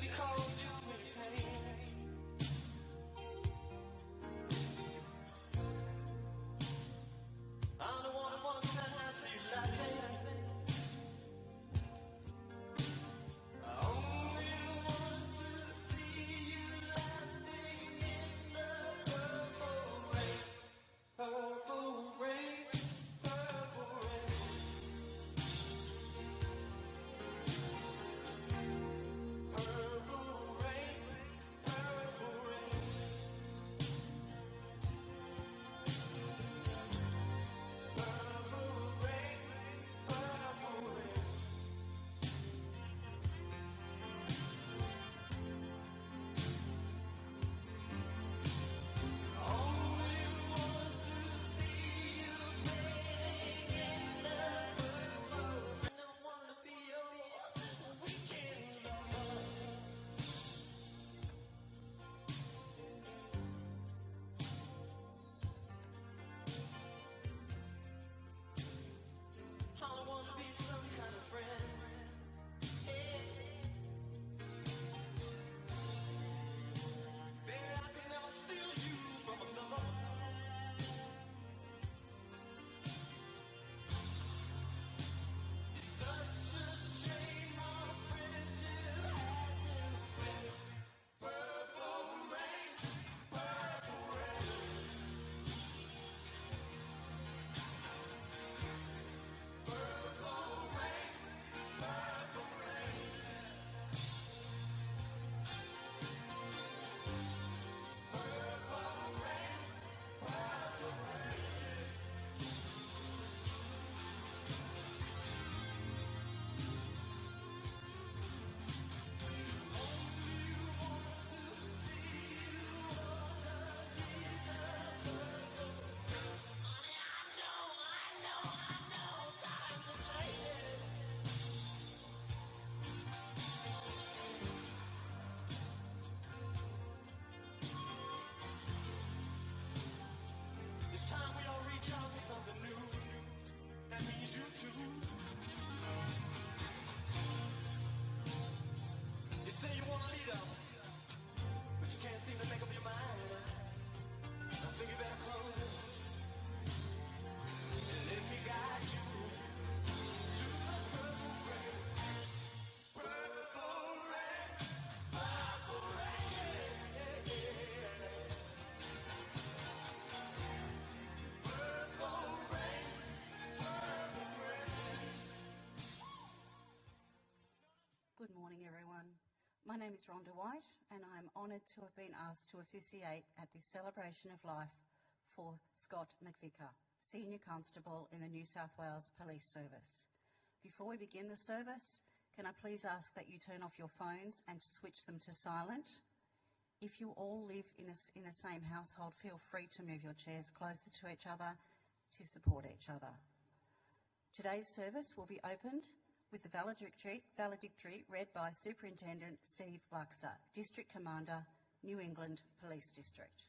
he calls you in pain. I'm the one who wants to have you laughing. I only want to see you laughing in the purple rain. Purple rain, purple rain. Purple rain, purple rain. Purple rain, purple rain. Only want to see you bathing in the purple rain. I wanna be your weekend lover. I wanna be some kind of friend. Hey. Baby, I can never steal you from another. It's such a shame our friendship had to end. Purple rain, purple rain. Purple rain, purple rain. Purple rain, purple rain. It's time we all reach out for something new. That means you too. You say you want to lead up, but you can't seem to make up your mind. I think you better close and let me guide you to the purple rain. Purple rain, purple rain. Purple rain, purple rain. Good morning, everyone. My name is Rhonda White, and I'm honoured to have been asked to officiate at this celebration of life for Scott McVICAR, Senior Constable in the New South Wales Police Service. Before we begin the service, can I please ask that you turn off your phones and switch them to silent? If you all live in the same household, feel free to move your chairs closer to each other to support each other. Today's service will be opened with the valedictory read by Superintendent Steve Luxer, District Commander, New England Police District.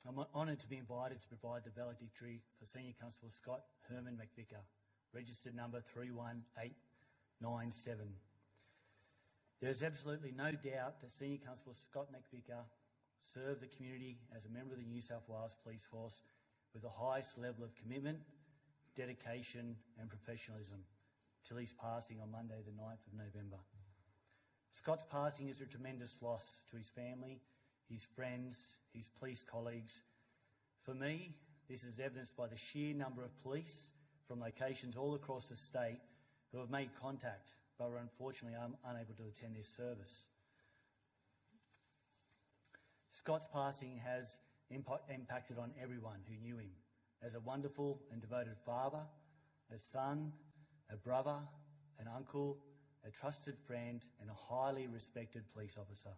I'm honoured to be invited to provide the valedictory for Senior Constable Scott Hermann McVICAR, registered number 31897. There is absolutely no doubt that Senior Constable Scott McVICAR served the community as a member of the New South Wales Police Force with the highest level of commitment, dedication and professionalism till his passing on Monday the 9th of November. Scott's passing is a tremendous loss to his family, his friends, his police colleagues. For me, this is evidenced by the sheer number of police from locations all across the state who have made contact but were unfortunately unable to attend this service. Scott's passing has impacted on everyone who knew him as a wonderful and devoted father, a son, a brother, an uncle, a trusted friend and a highly respected police officer.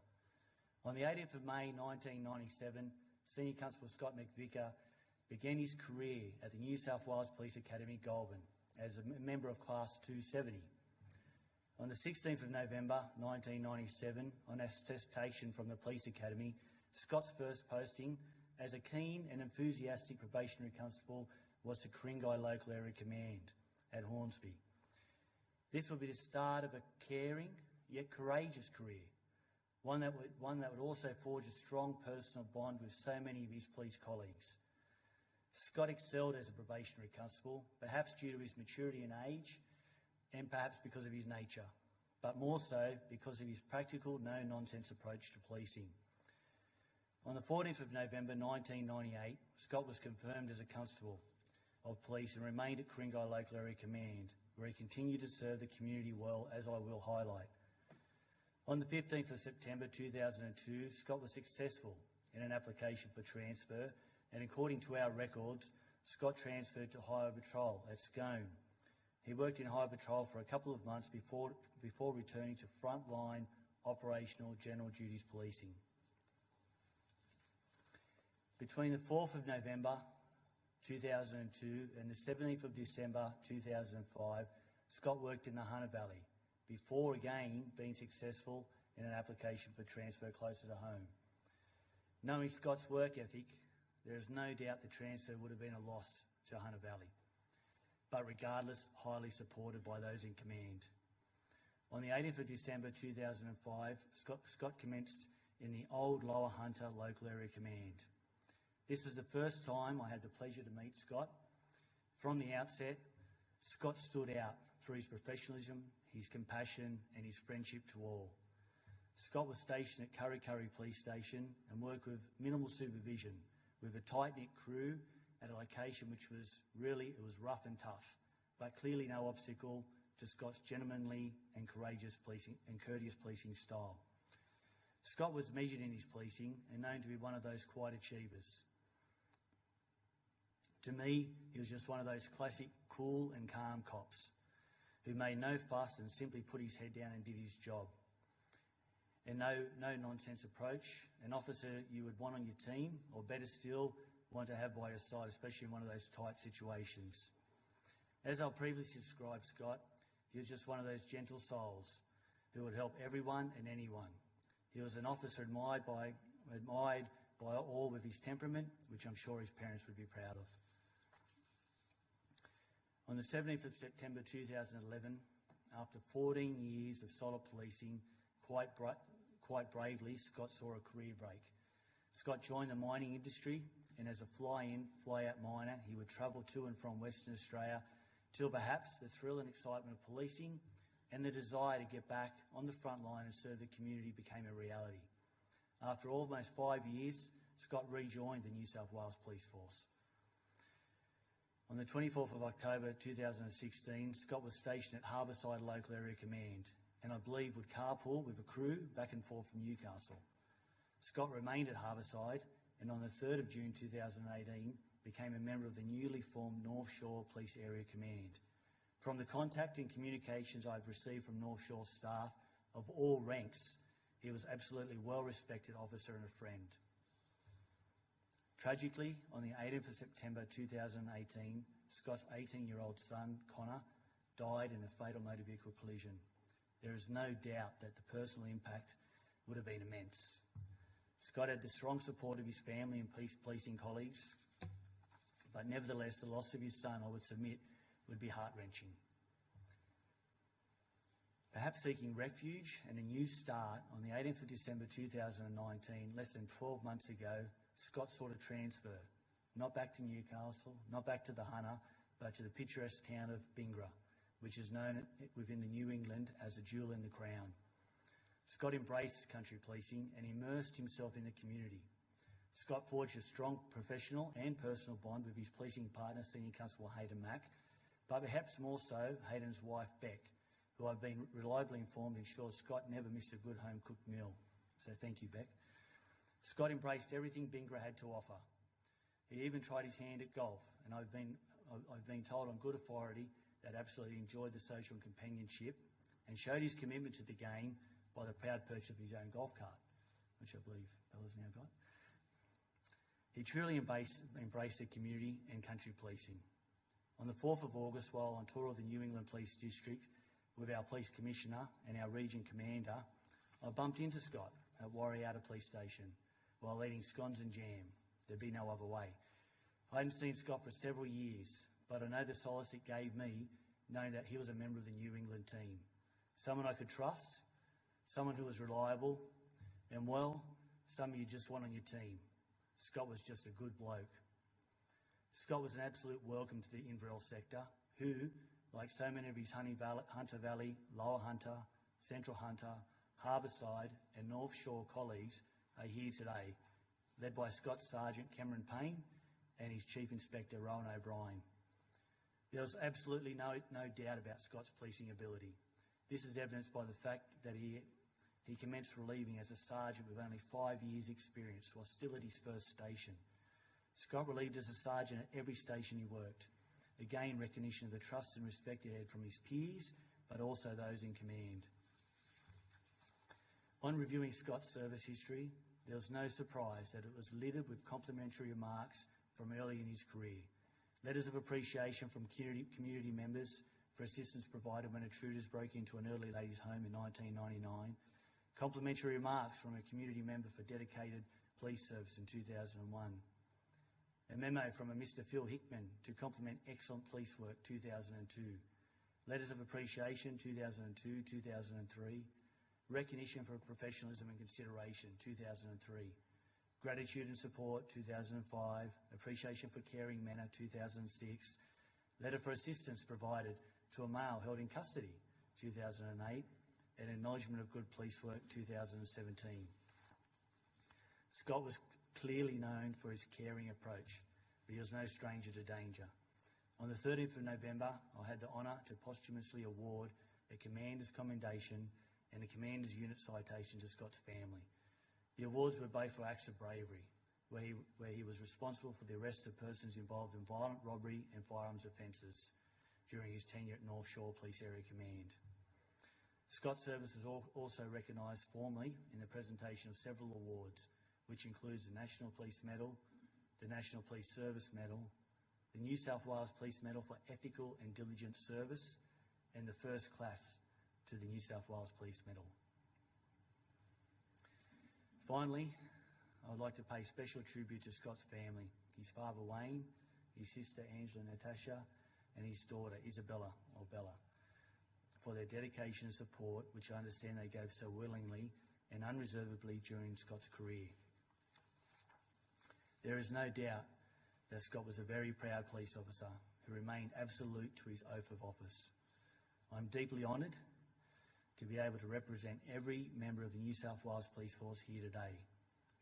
On the 18th of May 1997, Senior Constable Scott McVicar began his career at the New South Wales Police Academy, Goulburn, as a member of Class 270. On the 16th of November 1997, on attestation from the Police Academy, Scott's first posting as a keen and enthusiastic probationary constable was to Ku-ring-gai Local Area Command at Hornsby. This would be the start of a caring yet courageous career, one that would also forge a strong personal bond with so many of his police colleagues. Scott excelled as a probationary constable, perhaps due to his maturity and age, and perhaps because of his nature, but more so because of his practical, no-nonsense approach to policing. On the 14th of November 1998, Scott was confirmed as a constable of police and remained at Ku-ring-gai Local Area Command, where he continued to serve the community well, as I will highlight. On the 15th of September 2002, Scott was successful in an application for transfer, and according to our records, Scott transferred to Highway Patrol at Scone. He worked in Highway Patrol for a couple of months before returning to frontline operational general duties policing. Between the 4th of November 2002 and the 17th of December 2005, Scott worked in the Hunter Valley, before again being successful in an application for transfer closer to home. Knowing Scott's work ethic, there is no doubt the transfer would have been a loss to Hunter Valley, but regardless, highly supported by those in command. On the 18th of December 2005, Scott commenced in the old Lower Hunter Local Area Command. This was the first time I had the pleasure to meet Scott. From the outset, Scott stood out through his professionalism, his compassion and his friendship to all. Scott was stationed at Kurri Kurri Police Station and worked with minimal supervision, with a tight-knit crew at a location which was rough and tough, but clearly no obstacle to Scott's gentlemanly and courageous policing and courteous policing style. Scott was measured in his policing and known to be one of those quiet achievers. To me, he was just one of those classic cool and calm cops who made no fuss and simply put his head down and did his job. And no nonsense approach, an officer you would want on your team, or better still, want to have by your side, especially in one of those tight situations. As I previously described Scott, he was just one of those gentle souls who would help everyone and anyone. He was an officer admired by all with his temperament, which I'm sure his parents would be proud of. On the 17th of September 2011, after 14 years of solid policing, quite bravely, Scott saw a career break. Scott joined the mining industry, and as a fly-in, fly-out miner, he would travel to and from Western Australia till perhaps the thrill and excitement of policing and the desire to get back on the front line and serve the community became a reality. After almost 5 years, Scott rejoined the New South Wales Police Force. On the 24th of October 2016, Scott was stationed at Harbourside Local Area Command, and I believe would carpool with a crew back and forth from Newcastle. Scott remained at Harbourside, and on the 3rd of June 2018 became a member of the newly formed North Shore Police Area Command. From the contact and communications I've received from North Shore staff of all ranks, he was absolutely well-respected officer and a friend. Tragically, on the 18th of September 2018, Scott's 18-year-old son, Connor, died in a fatal motor vehicle collision. There is no doubt that the personal impact would have been immense. Scott had the strong support of his family and policing colleagues, but nevertheless, the loss of his son, I would submit, would be heart-wrenching. Perhaps seeking refuge and a new start, on the 18th of December 2019, less than 12 months ago, Scott sought a transfer, not back to Newcastle, not back to the Hunter, but to the picturesque town of Bingra, which is known within the New England as a jewel in the crown. Scott embraced country policing and immersed himself in the community. Scott forged a strong professional and personal bond with his policing partner, Senior Constable Hayden Mack, but perhaps more so, Hayden's wife, Beck, who I've been reliably informed ensures Scott never missed a good home-cooked meal. So thank you, Beck. Scott embraced everything Bingra had to offer. He even tried his hand at golf, and I've been told on good authority that absolutely enjoyed the social companionship and showed his commitment to the game by the proud purchase of his own golf cart. which I believe Bella's now got. He truly embraced the community and country policing. On the 4th of August, while on tour of the New England Police District with our Police Commissioner and our Region Commander, I bumped into Scott at Warriata Police Station while eating scones and jam. There'd be no other way. I hadn't seen Scott for several years, but I know the solace it gave me knowing that he was a member of the New England team. Someone I could trust, someone who was reliable, and well, someone you just want on your team. Scott was just a good bloke. Scott was an absolute welcome to the Inverell sector, who, like so many of his Hunter Valley, Lower Hunter, Central Hunter, Harbourside and North Shore colleagues are here today, led by Scott's Sergeant Cameron Payne and his Chief Inspector Rowan O'Brien. There was absolutely no doubt about Scott's policing ability. This is evidenced by the fact that he commenced relieving as a sergeant with only 5 years' experience while still at his first station. Scott relieved as a sergeant at every station he worked, again recognition of the trust and respect he had from his peers, but also those in command. On reviewing Scott's service history, there was no surprise that it was littered with complimentary remarks from early in his career. Letters of appreciation from community members for assistance provided when intruders broke into an early ladies' home in 1999, complimentary remarks from a community member for dedicated police service in 2001, a memo from a Mr. Phil Hickman to compliment excellent police work 2002, letters of appreciation 2002, 2003, recognition for professionalism and consideration 2003, gratitude and support 2005, appreciation for caring manner 2006, letter for assistance provided to a male held in custody 2008, and acknowledgement of good police work 2017. Scott was clearly known for his caring approach, but he was no stranger to danger. On the 13th of November, I had the honour to posthumously award a Commander's Commendation and a Commander's Unit Citation to Scott's family. The awards were both for acts of bravery, where he was responsible for the arrest of persons involved in violent robbery and firearms offences during his tenure at North Shore Police Area Command. Scott's service is also recognised formally in the presentation of several awards, which includes the National Police Medal, the National Police Service Medal, the New South Wales Police Medal for Ethical and Diligent Service, and the first class to the New South Wales Police Medal. Finally, I would like to pay special tribute to Scott's family, his father Wayne, his sister Angela Natasha, and his daughter Isabella, or Bella, for their dedication and support, which I understand they gave so willingly and unreservedly during Scott's career. There is no doubt that Scott was a very proud police officer who remained absolute to his oath of office. I'm deeply honoured to be able to represent every member of the New South Wales Police Force here today,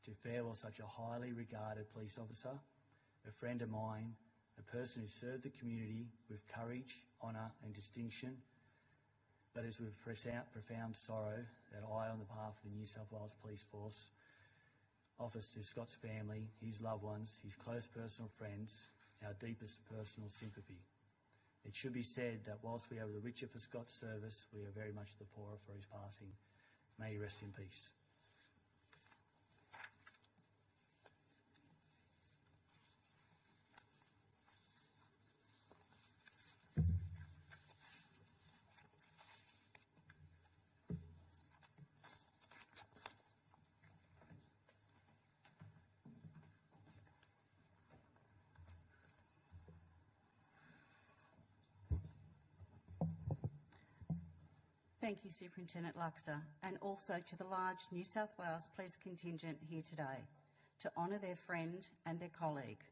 to farewell such a highly regarded police officer, a friend of mine, a person who served the community with courage, honour and distinction, but it's with profound sorrow that I, on behalf of the New South Wales Police Force, offers to Scott's family, his loved ones, his close personal friends, our deepest personal sympathy. It should be said that whilst we are the richer for Scott's service, we are very much the poorer for his passing. May he rest in peace. Thank you, Superintendent Luxer, and also to the large New South Wales Police contingent here today to honour their friend and their colleague.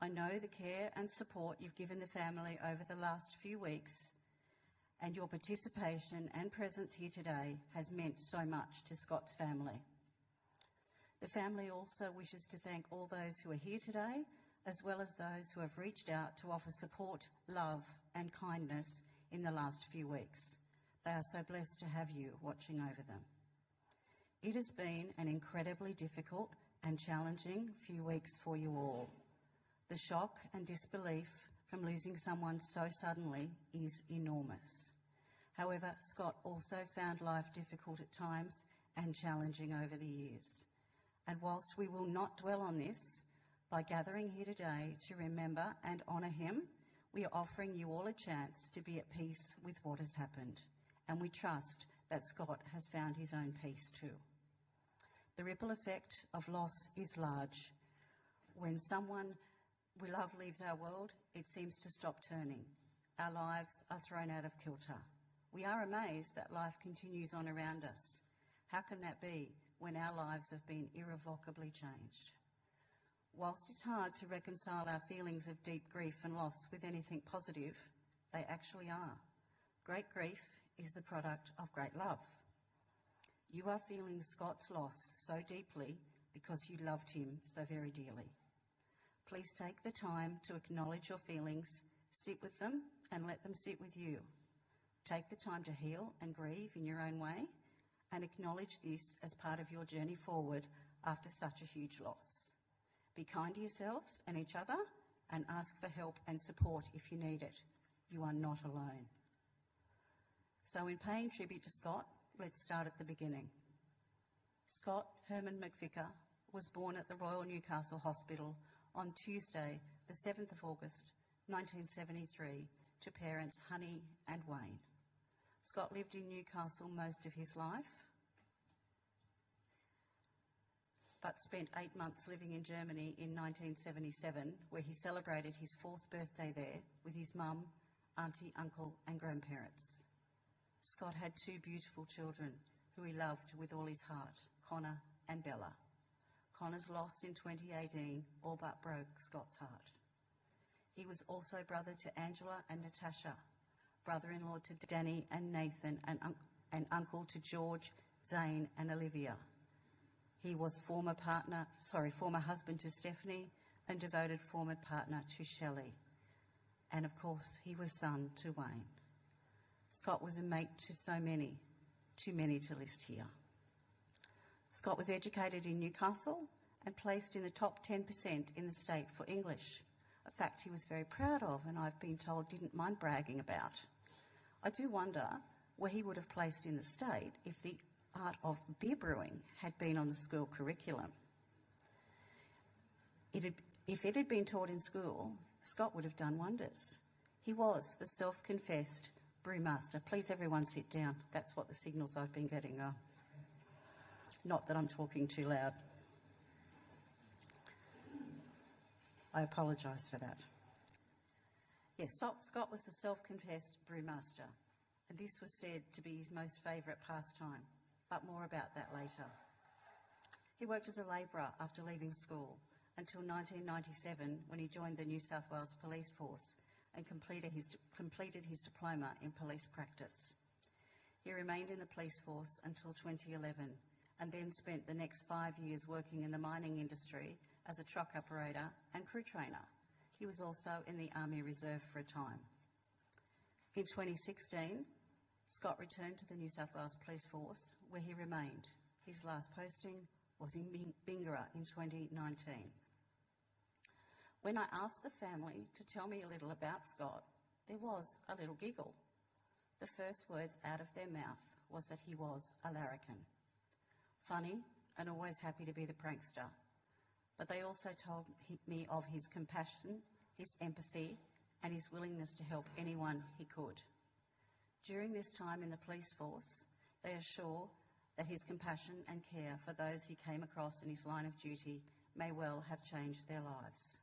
I know the care and support you've given the family over the last few weeks, and your participation and presence here today has meant so much to Scott's family. The family also wishes to thank all those who are here today, as well as those who have reached out to offer support, love and kindness in the last few weeks. They are so blessed to have you watching over them. It has been an incredibly difficult and challenging few weeks for you all. The shock and disbelief from losing someone so suddenly is enormous. However, Scott also found life difficult at times and challenging over the years. And whilst we will not dwell on this, by gathering here today to remember and honour him, we are offering you all a chance to be at peace with what has happened, and we trust that Scott has found his own peace too. The ripple effect of loss is large. When someone we love leaves our world, it seems to stop turning. Our lives are thrown out of kilter. We are amazed that life continues on around us. How can that be when our lives have been irrevocably changed? Whilst it's hard to reconcile our feelings of deep grief and loss with anything positive, they actually are. Great grief is the product of great love. You are feeling Scott's loss so deeply because you loved him so very dearly. Please take the time to acknowledge your feelings, sit with them and let them sit with you. Take the time to heal and grieve in your own way and acknowledge this as part of your journey forward after such a huge loss. Be kind to yourselves and each other and ask for help and support if you need it. You are not alone. So in paying tribute to Scott, let's start at the beginning. Scott Hermann McVICAR was born at the Royal Newcastle Hospital on Tuesday, the 7th of August, 1973, to parents Honey and Wayne. Scott lived in Newcastle most of his life, but spent 8 months living in Germany in 1977, where he celebrated his 4th birthday there with his mum, auntie, uncle and grandparents. Scott had 2 beautiful children who he loved with all his heart, Connor and Bella. Connor's loss in 2018 all but broke Scott's heart. He was also brother to Angela and Natasha, brother-in-law to Danny and Nathan, and uncle to George, Zane and Olivia. He was former husband to Stephanie and devoted former partner to Shelley. And of course, he was son to Wayne. Scott was a mate to so many, too many to list here. Scott was educated in Newcastle and placed in the top 10% in the state for English, a fact he was very proud of and I've been told didn't mind bragging about. I do wonder where he would have placed in the state if the art of beer brewing had been on the school curriculum. If it had been taught in school, Scott would have done wonders. He was the self-confessed brewmaster. Please everyone sit down. That's what the signals I've been getting are. Not that I'm talking too loud. I apologise for that. Yes, Scott was the self-confessed brewmaster, and this was said to be his most favourite pastime, but more about that later. He worked as a labourer after leaving school until 1997, when he joined the New South Wales Police Force and completed his diploma in police practice. He remained in the police force until 2011 and then spent the next 5 years working in the mining industry as a truck operator and crew trainer. He was also in the Army Reserve for a time. In 2016, Scott returned to the New South Wales Police Force, where he remained. His last posting was in Bingara in 2019. When I asked the family to tell me a little about Scott, there was a little giggle. The first words out of their mouth was that he was a larrikin. Funny and always happy to be the prankster. But they also told me of his compassion, his empathy, and his willingness to help anyone he could. During this time in the police force, they are sure that his compassion and care for those he came across in his line of duty may well have changed their lives.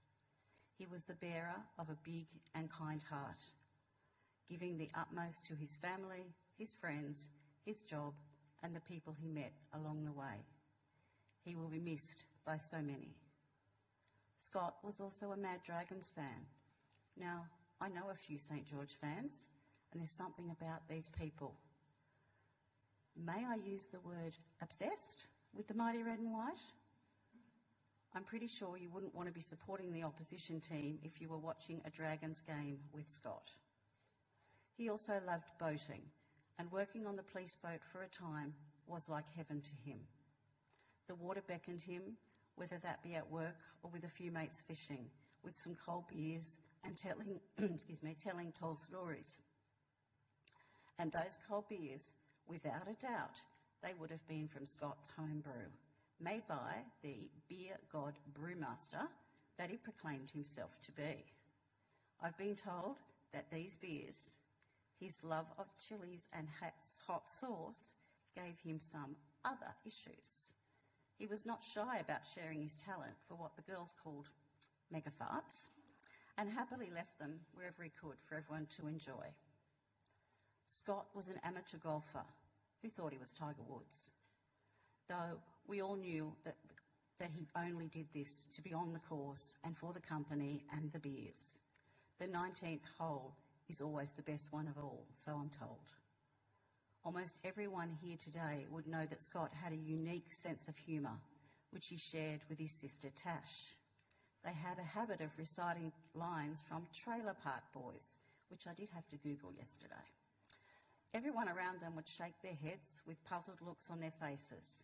He was the bearer of a big and kind heart, giving the utmost to his family, his friends, his job, and the people he met along the way. He will be missed by so many. Scott was also a Mad Dragons fan. Now, I know a few St. George fans, and there's something about these people. May I use the word obsessed with the mighty red and white? I'm pretty sure you wouldn't want to be supporting the opposition team if you were watching a Dragons game with Scott. He also loved boating, and working on the police boat for a time was like heaven to him. The water beckoned him, whether that be at work or with a few mates fishing, with some cold beers and telling, telling tall stories. And those cold beers, without a doubt, they would have been from Scott's home brew, made by the beer god brewmaster that he proclaimed himself to be. I've been told that these beers, his love of chilies and hot sauce, gave him some other issues. He was not shy about sharing his talent for what the girls called mega farts, and happily left them wherever he could for everyone to enjoy. Scott was an amateur golfer who thought he was Tiger Woods, though we all knew that he only did this to be on the course and for the company and the beers. The 19th hole is always the best one of all, so I'm told. Almost everyone here today would know that Scott had a unique sense of humour, which he shared with his sister Tash. They had a habit of reciting lines from Trailer Park Boys, which I did have to Google yesterday. Everyone around them would shake their heads with puzzled looks on their faces.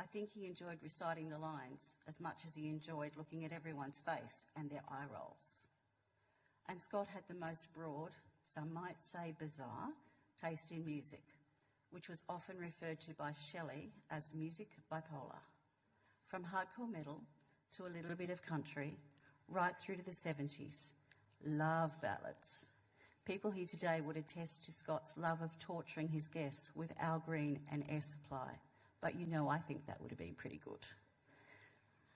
I think he enjoyed reciting the lines as much as he enjoyed looking at everyone's face and their eye rolls. And Scott had the most broad, some might say bizarre, taste in music, which was often referred to by Shelley as music bipolar. From hardcore metal to a little bit of country, right through to the 70s, love ballads. People here today would attest to Scott's love of torturing his guests with Al Green and Air Supply, but you know I think that would have been pretty good.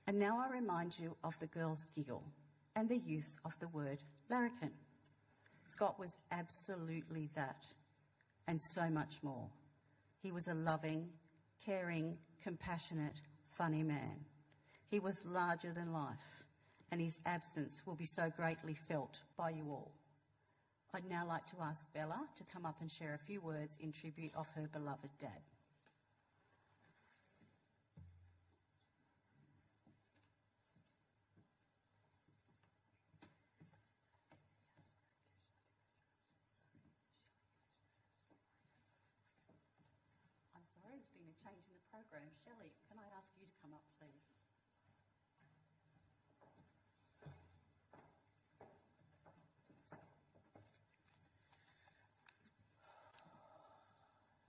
And now I remind you of the girls' giggle and the use of the word larrikin. Scott was absolutely that, and so much more. He was a loving, caring, compassionate, funny man. He was larger than life, and his absence will be so greatly felt by you all. I'd now like to ask Bella to come up and share a few words in tribute of her beloved dad. I'm sorry, there's been a change in the program. Shelley, can I ask you to come up, please?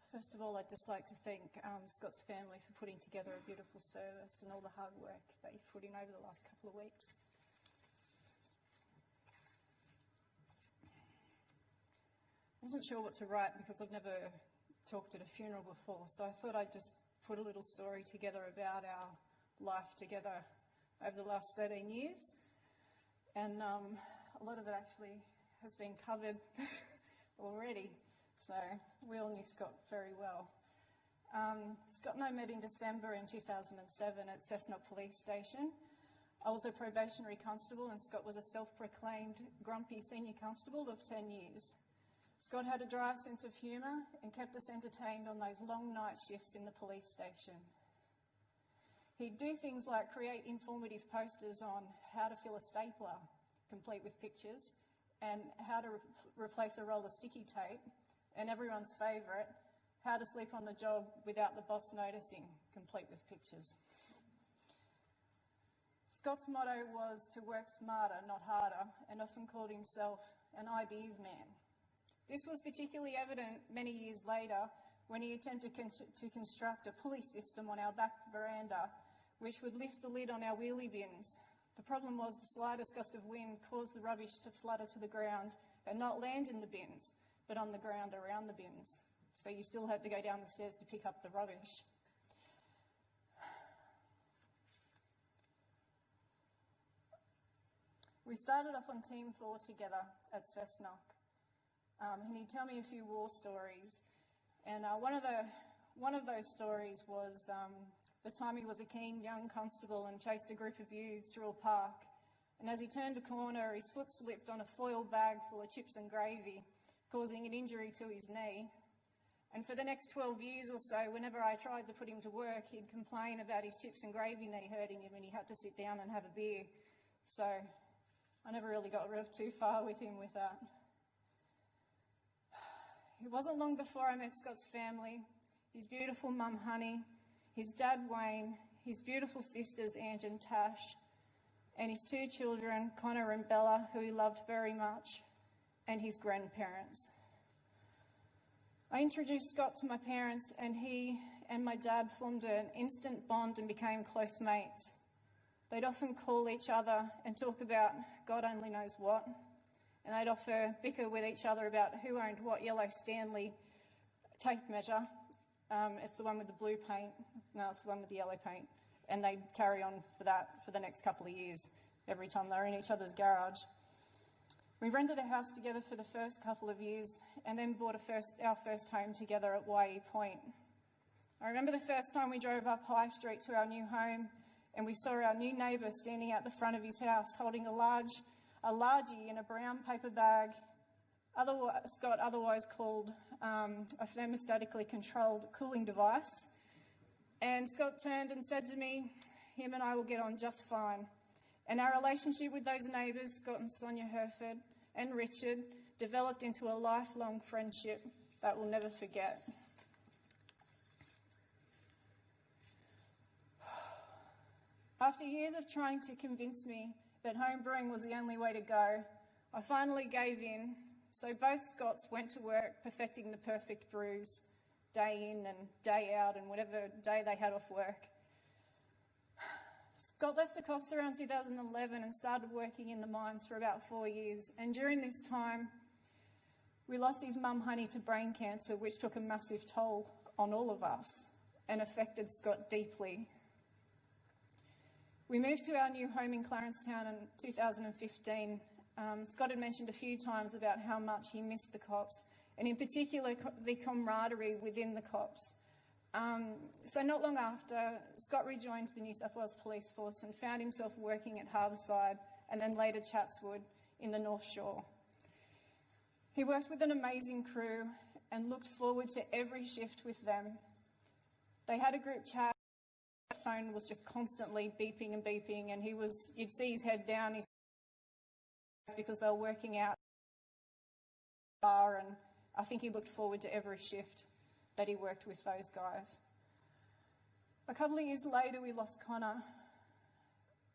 First of all, I'd just like to thank Scott's family for putting together a beautiful service and all the hard work that you've put in over the last couple of weeks. I wasn't sure what to write because I've never talked at a funeral before, so I thought I'd just put a little story together about our life together over the last 13 years. And a lot of it actually has been covered already. So we all knew Scott very well. Scott and I met in December in 2007 at Cessnock Police Station. I was a probationary constable and Scott was a self-proclaimed grumpy senior constable of 10 years. Scott had a dry sense of humour and kept us entertained on those long night shifts in the police station. He'd do things like create informative posters on how to fill a stapler, complete with pictures, and how to replace a roll of sticky tape, and everyone's favourite, how to sleep on the job without the boss noticing, complete with pictures. Scott's motto was to work smarter, not harder, and often called himself an ideas man. This was particularly evident many years later when he attempted to construct a pulley system on our back veranda which would lift the lid on our wheelie bins. The problem was the slightest gust of wind caused the rubbish to flutter to the ground and not land in the bins, but on the ground around the bins. So you still had to go down the stairs to pick up the rubbish. We started off on Team 4 together at Cessnock, and he'd tell me a few war stories. And one of those stories was the time he was a keen young constable and chased a group of youths through a park. And as he turned a corner, his foot slipped on a foil bag full of chips and gravy, causing an injury to his knee. And for the next 12 years or so, whenever I tried to put him to work, he'd complain about his chips and gravy knee hurting him and he had to sit down and have a beer. So I never really got too far with him with that. It wasn't long before I met Scott's family, his beautiful mum, Honey, his dad, Wayne, his beautiful sisters, Ange and Tash, and his two children, Connor and Bella, who he loved very much, and his grandparents. I introduced Scott to my parents, and he and my dad formed an instant bond and became close mates. They'd often call each other and talk about God only knows what, and they'd often bicker with each other about who owned what yellow Stanley tape measure. It's the one with the blue paint. No, it's the one with the yellow paint. And they'd carry on for that for the next couple of years, every time they were in each other's garage. We rented a house together for the first couple of years and then bought our first home together at Waihee Point. I remember the first time we drove up High Street to our new home and we saw our new neighbour standing out the front of his house holding a largie in a brown paper bag, Scott otherwise called a thermostatically controlled cooling device. And Scott turned and said to me, him and I will get on just fine. And our relationship with those neighbours, Scott and Sonia Herford and Richard, developed into a lifelong friendship that we'll never forget. After years of trying to convince me that home brewing was the only way to go, I finally gave in. So both Scotts went to work perfecting the perfect brews, day in and day out and whatever day they had off work. Scott left the cops around 2011 and started working in the mines for about 4 years. And during this time, we lost his mum, Honey, to brain cancer, which took a massive toll on all of us and affected Scott deeply. We moved to our new home in Clarencetown in 2015. Scott had mentioned a few times about how much he missed the cops, and in particular the camaraderie within the cops. So not long after, Scott rejoined the New South Wales Police Force and found himself working at Harbourside and then later Chatswood in the North Shore. He worked with an amazing crew and looked forward to every shift with them. They had a group chat. His phone was just constantly beeping and beeping, and you'd see his head down because they were working out bar, and I think he looked forward to every shift that he worked with those guys. A couple of years later, we lost Connor,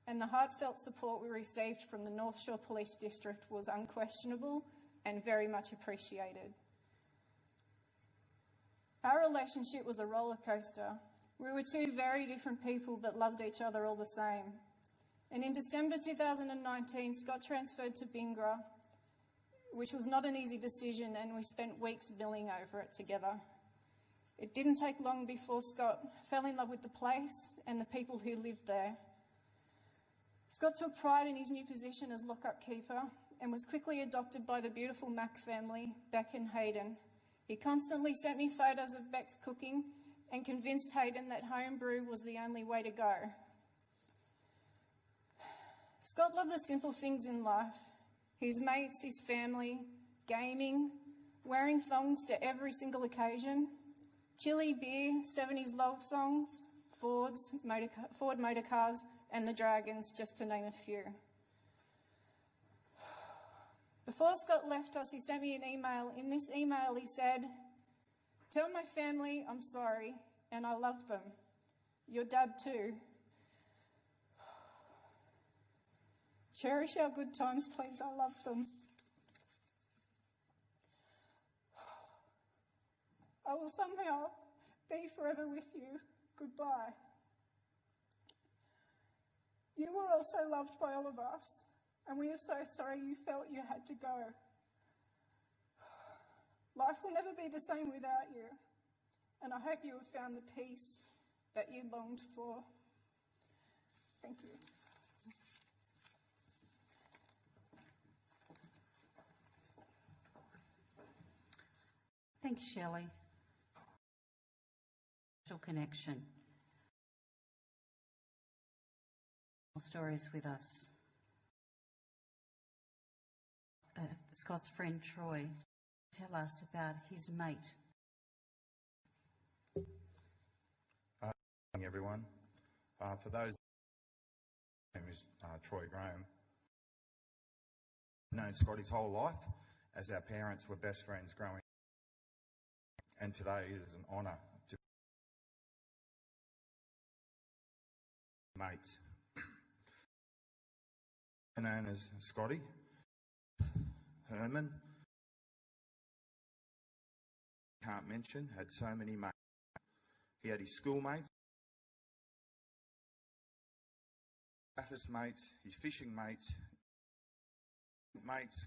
and the heartfelt support we received from the North Shore Police District was unquestionable and very much appreciated. Our relationship was a roller coaster. We were two very different people but loved each other all the same. And in December 2019, Scott transferred to Bingra, which was not an easy decision, and we spent weeks billing over it together. It didn't take long before Scott fell in love with the place and the people who lived there. Scott took pride in his new position as lockup keeper and was quickly adopted by the beautiful Mac family, Beck and Hayden. He constantly sent me photos of Beck's cooking and convinced Hayden that home brew was the only way to go. Scott loved the simple things in life: his mates, his family, gaming, wearing thongs to every single occasion, chili beer, 70s love songs, Ford motor cars, and the Dragons, just to name a few. Before Scott left us, he sent me an email. In this email, he said, "Tell my family I'm sorry and I love them. Your dad too. Cherish our good times, please. I love them. I will somehow be forever with you. Goodbye. You were also loved by all of us, and we are so sorry you felt you had to go. Life will never be the same without you, and I hope you have found the peace that you longed for." Thank you. Thank you, Shelley. Connection. More stories with us. Scott's friend Troy, tell us about his mate. Morning, everyone. For those, my name is Troy Graham. I've known Scott his whole life, as our parents were best friends growing up. And today it is an honour to be mates. Known as Scotty, Herman, can't mention, had so many mates. He had his schoolmates, Bathurst mates, his fishing mates,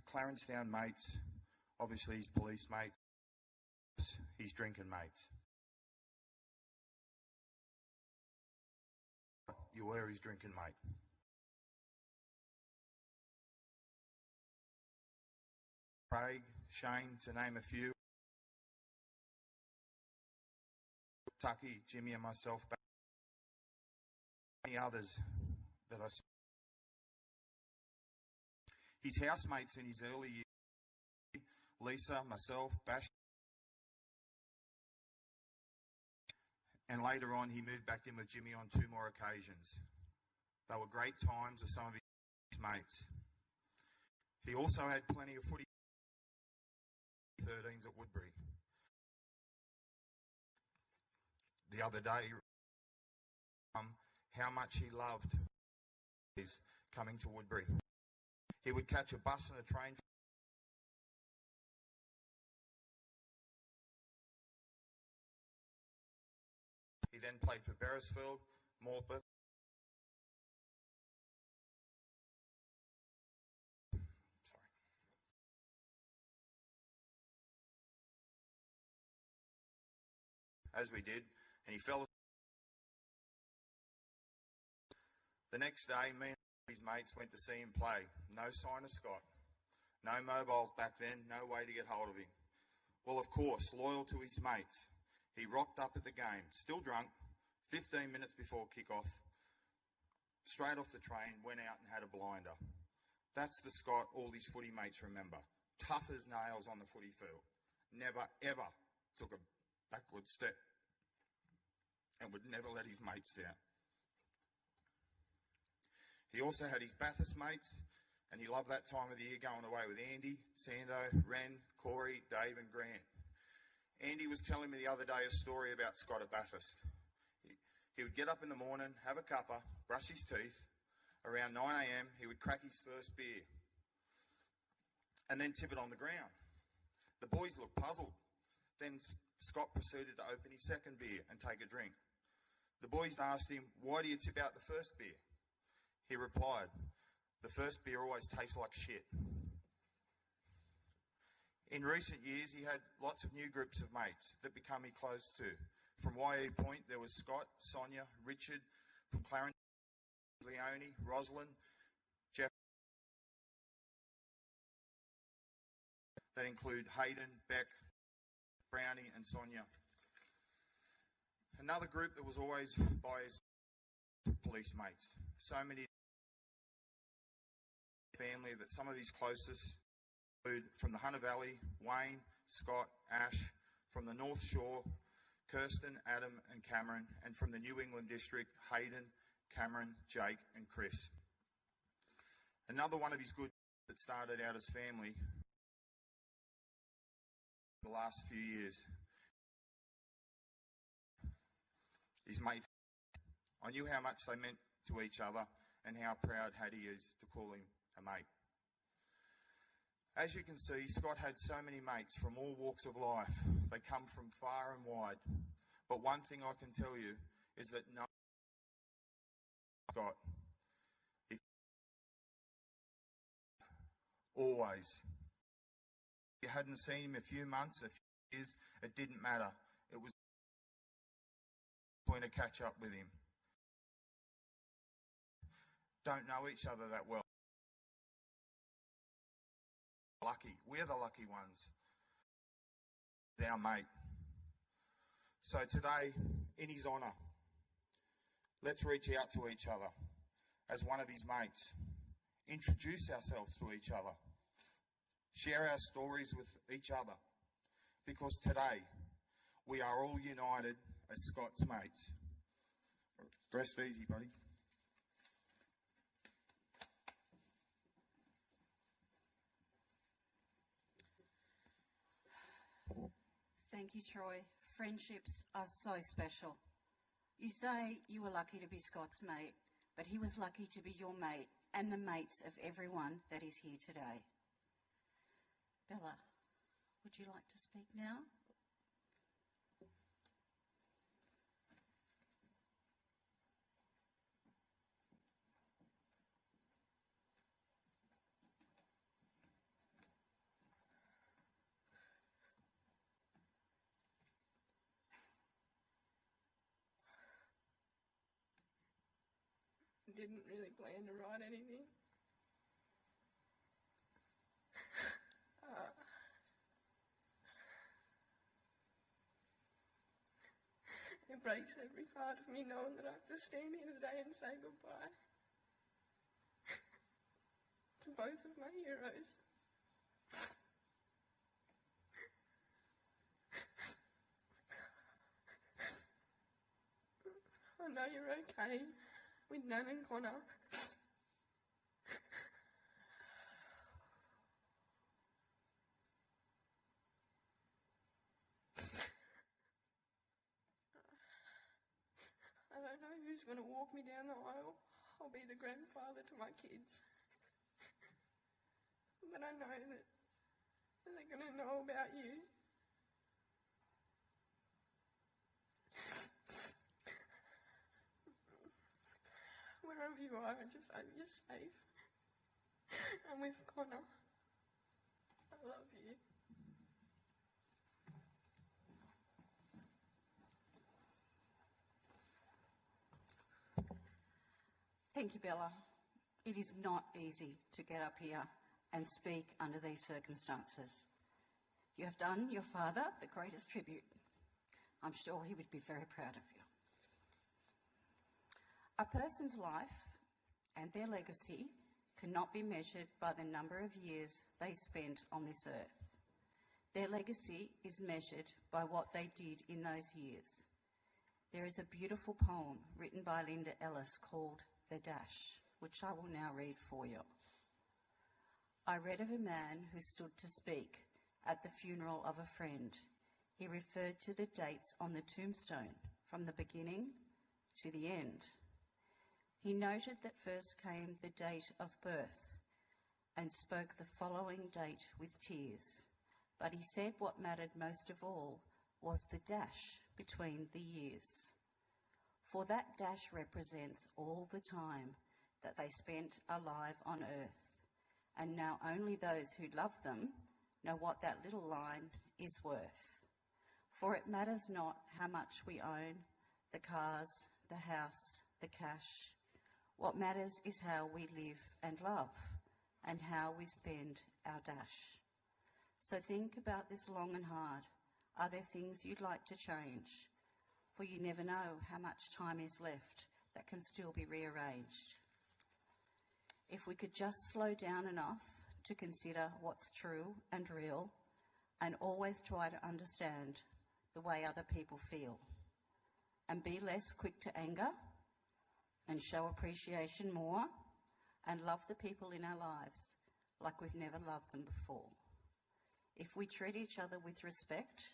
Clarencetown mates, obviously his police mates, his drinking mates. You were his drinking mate. Craig, Shane, to name a few. Tucky, Jimmy and myself, many others that I... His housemates in his early years, Lisa, myself, Bash, and later on he moved back in with Jimmy on 2 more occasions. They were great times of some of his mates. He also had plenty of footy 13s at Woodbury. The other day, how much he loved his coming to Woodbury. He would catch a bus and a train. He then played for Beresfield, Morpeth. As we did, and he fell. The next day, me and his mates went to see him play. No sign of Scott. No mobiles back then, no way to get hold of him. Well, of course, loyal to his mates, he rocked up at the game, still drunk, 15 minutes before kick-off, straight off the train, went out and had a blinder. That's the Scott all his footy mates remember. Tough as nails on the footy field. Never, ever took a backward step and would never let his mates down. He also had his Bathurst mates, and he loved that time of the year going away with Andy, Sando, Ren, Corey, Dave and Grant. Andy was telling me the other day a story about Scott at Bathurst. He would get up in the morning, have a cuppa, brush his teeth. Around 9 a.m, he would crack his first beer and then tip it on the ground. The boys looked puzzled. Then Scott proceeded to open his second beer and take a drink. The boys asked him, "Why do you tip out the first beer?" He replied, "The first beer always tastes like shit." In recent years, he had lots of new groups of mates that become he close to. From YE Point, there was Scott, Sonia, Richard, from Clarence, Leone, Rosalind, Jeff. That include Hayden, Beck, Brownie and Sonia. Another group that was always by his police mates. So many family that some of his closest include from the Hunter Valley, Wayne, Scott, Ash, from the North Shore, Kirsten, Adam and Cameron, and from the New England District, Hayden, Cameron, Jake and Chris. Another one of his good that started out as family the last few years. His mate. I knew how much they meant to each other and how proud Hattie is to call him a mate. As you can see, Scott had so many mates from all walks of life. They come from far and wide. But one thing I can tell you is that no Scott, if always, if you hadn't seen him a few months, a few years, it didn't matter. It was going to catch up with him. Don't know each other that well. Lucky. We're the lucky ones. Our mate. So today, in his honour, let's reach out to each other as one of his mates. Introduce ourselves to each other. Share our stories with each other. Because today, we are all united as Scott's mates. Rest easy, buddy. Thank you, Troy. Friendships are so special. You say you were lucky to be Scott's mate, but he was lucky to be your mate and the mates of everyone that is here today. Bella, would you like to speak now? didn't really plan to write anything. It breaks every part of me knowing that I have to stand here today and say goodbye to both of my heroes. I know you're okay with Nan and Connor. I don't know who's going to walk me down the aisle. I'll be the grandfather to my kids. But I know that they're going to know about you. Wherever you are, I just hope you're safe. And with Connor, I love you. Thank you, Bella. It is not easy to get up here and speak under these circumstances. You have done your father the greatest tribute. I'm sure he would be very proud of you. A person's life and their legacy cannot be measured by the number of years they spent on this earth. Their legacy is measured by what they did in those years. There is a beautiful poem written by Linda Ellis called The Dash, which I will now read for you. I read of a man who stood to speak at the funeral of a friend. He referred to the dates on the tombstone from the beginning to the end. He noted that first came the date of birth and spoke the following date with tears. But he said what mattered most of all was the dash between the years. For that dash represents all the time that they spent alive on earth, and now only those who love them know what that little line is worth. For it matters not how much we own, the cars, the house, the cash. What matters is how we live and love, and how we spend our dash. So think about this long and hard. Are there things you'd like to change? For you never know how much time is left that can still be rearranged. If we could just slow down enough to consider what's true and real, and always try to understand the way other people feel, and be less quick to anger, and show appreciation more, and love the people in our lives like we've never loved them before. If we treat each other with respect,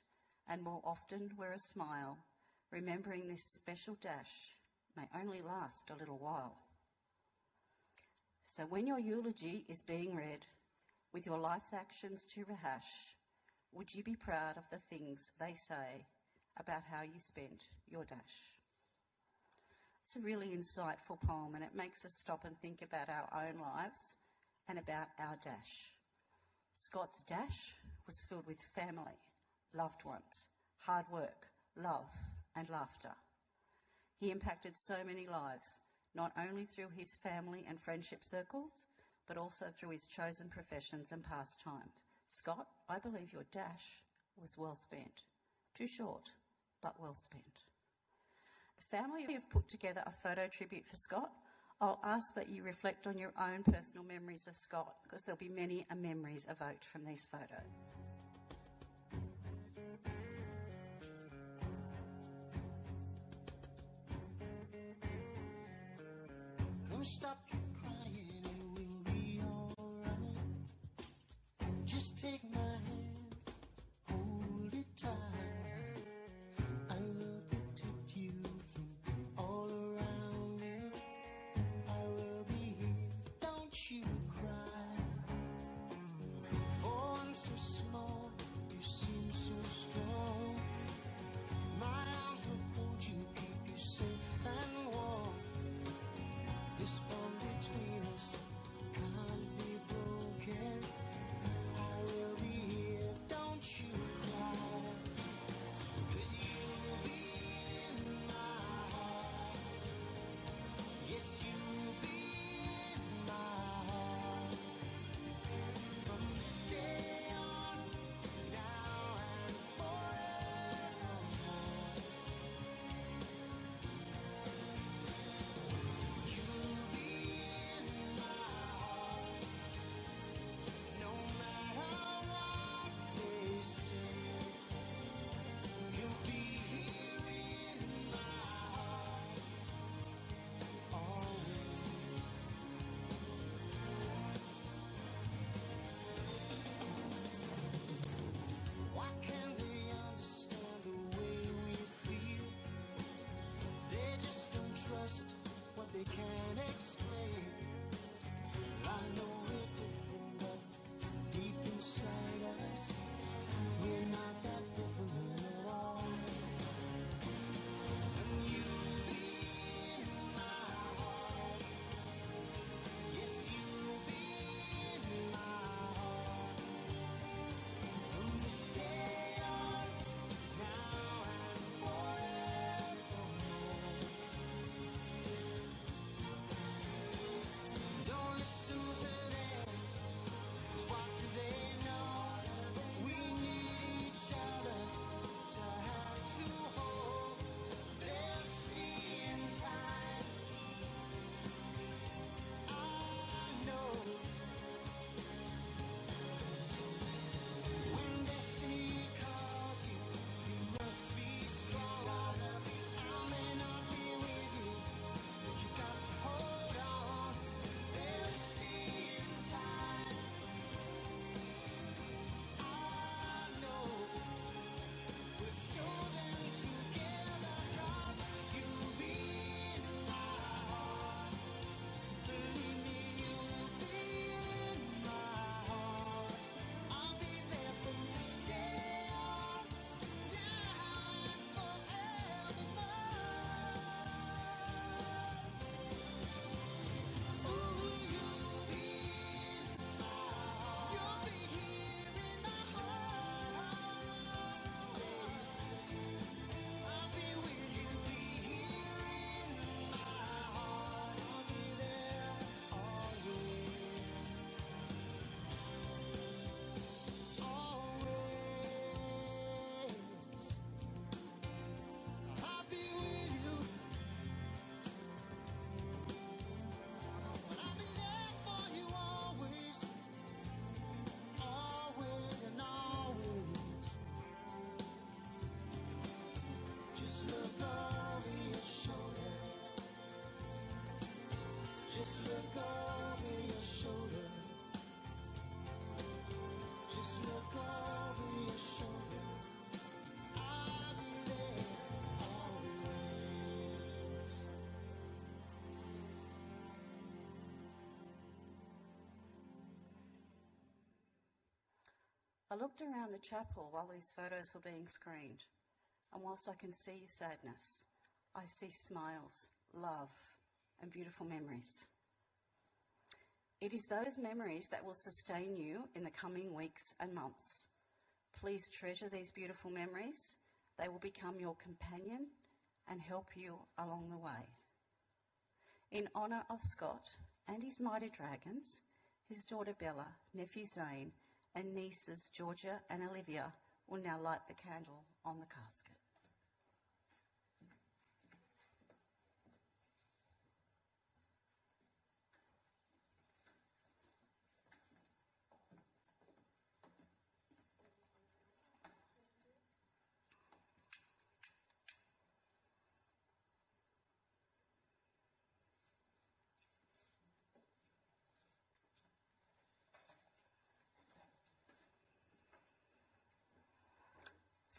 and more often wear a smile, remembering this special dash may only last a little while. So when your eulogy is being read, with your life's actions to rehash, would you be proud of the things they say about how you spent your dash? It's a really insightful poem, and it makes us stop and think about our own lives and about our dash. Scott's dash was filled with family, loved ones, hard work, love, and laughter. He impacted so many lives, not only through his family and friendship circles, but also through his chosen professions and pastimes. Scott, I believe your dash was well spent. Too short, but well spent. The family have put together a photo tribute for Scott. I'll ask that you reflect on your own personal memories of Scott, because there'll be many memories evoked from these photos. Come stop your crying, it will be alright. Just take my hand, hold it tight. I will protect you from all around you. I will be here, don't you cry. For I'm so small, you seem so strong. My arms will hold you, keep you safe and warm. This bond between us can't be broken. I will be here look over your shoulder. Just look over your shoulder. I'll be there always. I looked around the chapel while these photos were being screened, and whilst I can see sadness, I see smiles, love, and beautiful memories. It is those memories that will sustain you in the coming weeks and months. Please treasure these beautiful memories. They will become your companion and help you along the way. In honour of Scott and his mighty dragons, his daughter Bella, nephew Zane, and nieces Georgia and Olivia will now light the candle on the casket.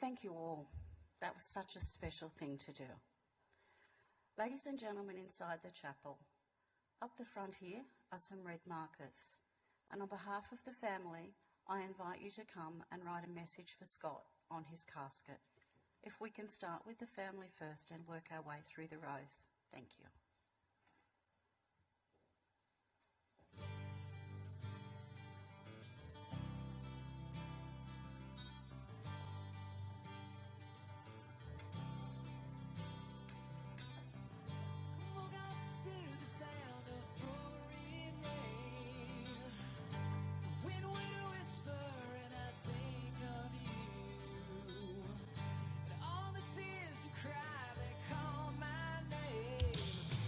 Thank you all. That was such a special thing to do. Ladies and gentlemen inside the chapel, up the front here are some red markers. And on behalf of the family, I invite you to come and write a message for Scott on his casket. If we can start with the family first and work our way through the rows. Thank you. Woke up to the sound of pouring rain. Wind would whisper and I'd think of you. And all the tears you cry, they call my name.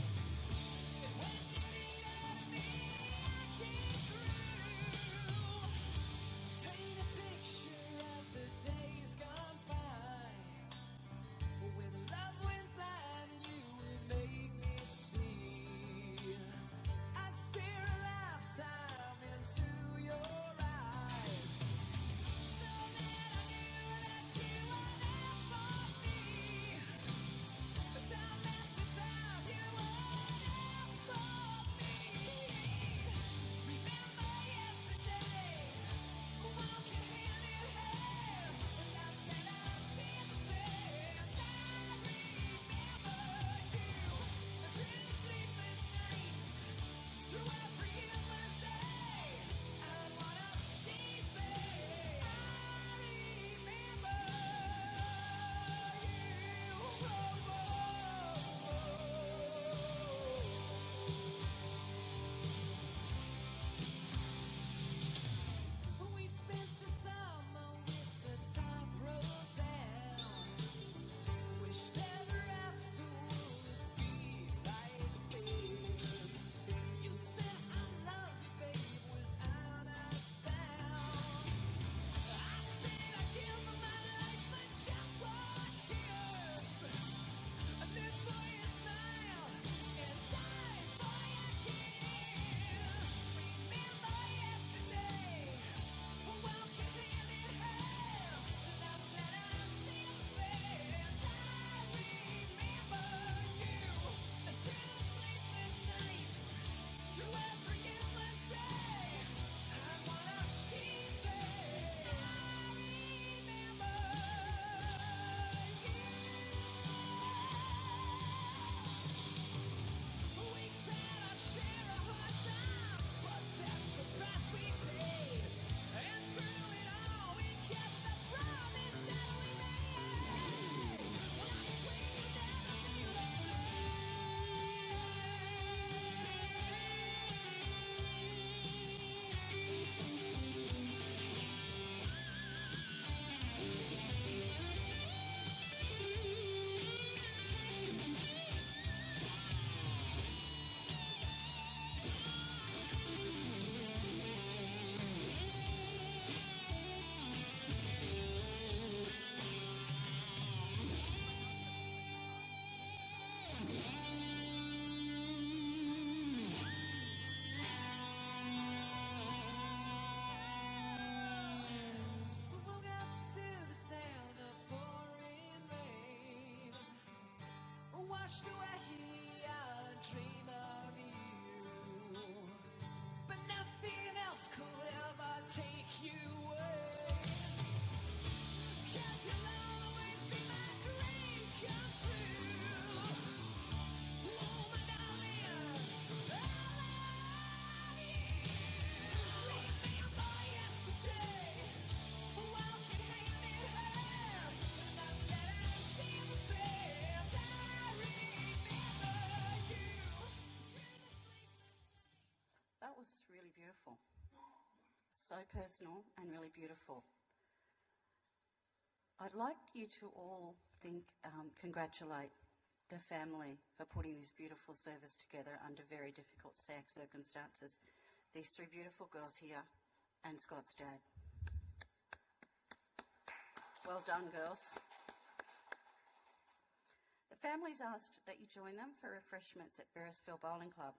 was really beautiful. So personal and really beautiful. I'd like you to all congratulate the family for putting this beautiful service together under very difficult circumstances. These three beautiful girls here and Scott's dad. Well done, girls. The families asked that you join them for refreshments at Beresfield Bowling Club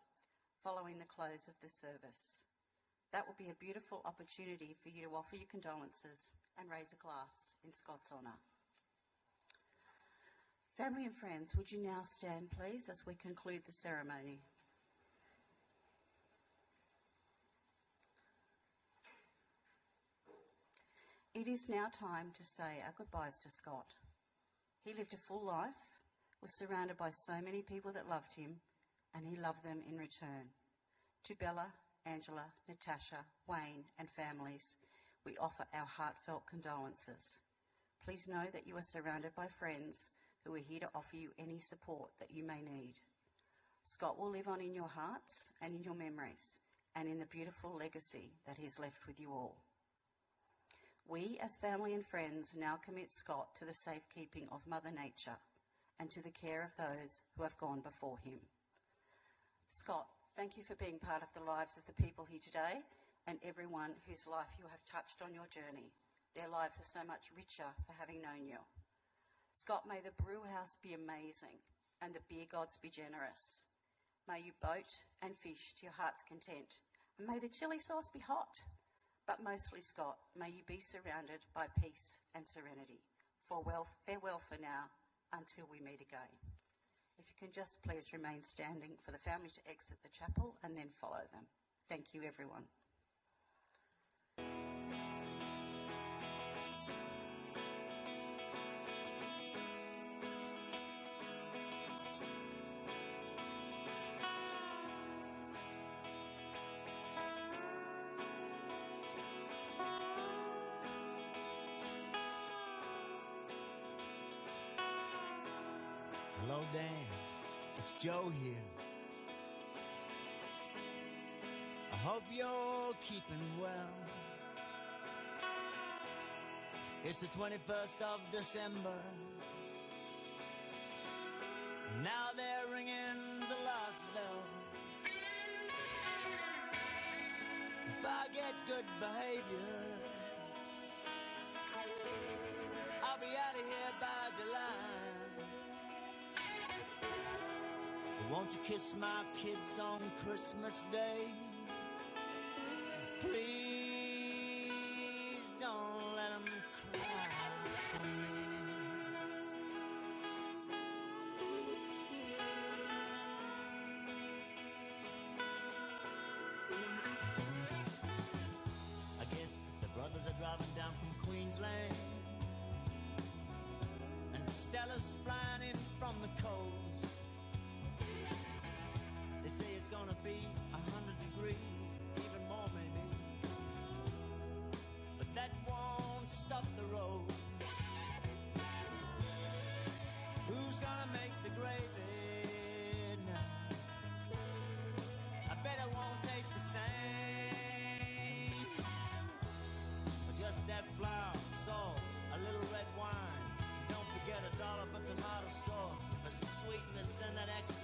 following the close of the service. That will be a beautiful opportunity for you to offer your condolences and raise a glass in Scott's honour. Family and friends, would you now stand, please, as we conclude the ceremony? It is now time to say our goodbyes to Scott. He lived a full life, was surrounded by so many people that loved him, and he loved them in return. To Bella, Angela, Natasha, Wayne and families, we offer our heartfelt condolences. Please know that you are surrounded by friends who are here to offer you any support that you may need. Scott will live on in your hearts and in your memories and in the beautiful legacy that he's left with you all. We, as family and friends, now commit Scott to the safekeeping of Mother Nature and to the care of those who have gone before him. Scott, thank you for being part of the lives of the people here today and everyone whose life you have touched on your journey. Their lives are so much richer for having known you. Scott, may the brew house be amazing and the beer gods be generous. May you boat and fish to your heart's content, and may the chili sauce be hot. But mostly, Scott, may you be surrounded by peace and serenity. Farewell for now, until we meet again. If you can just please remain standing for the family to exit the chapel and then follow them. Thank you, everyone. Hello, Dan. It's Joe here. I hope you're keeping well. It's the 21st of December. Now they're ringing the last bell. If I get good behavior, I'll be out of here by July. Won't you kiss my kids on Christmas Day? Please don't let them cry for me. I guess the brothers are driving down from Queensland, and Stella's flying in from the coast. They say it's gonna be 100 degrees, even more maybe. But that won't stop the road. Who's gonna make the gravy now? I bet it won't taste the same. But just that flour, salt, a little red wine. Don't forget $1 for tomato sauce for sweetness and that extra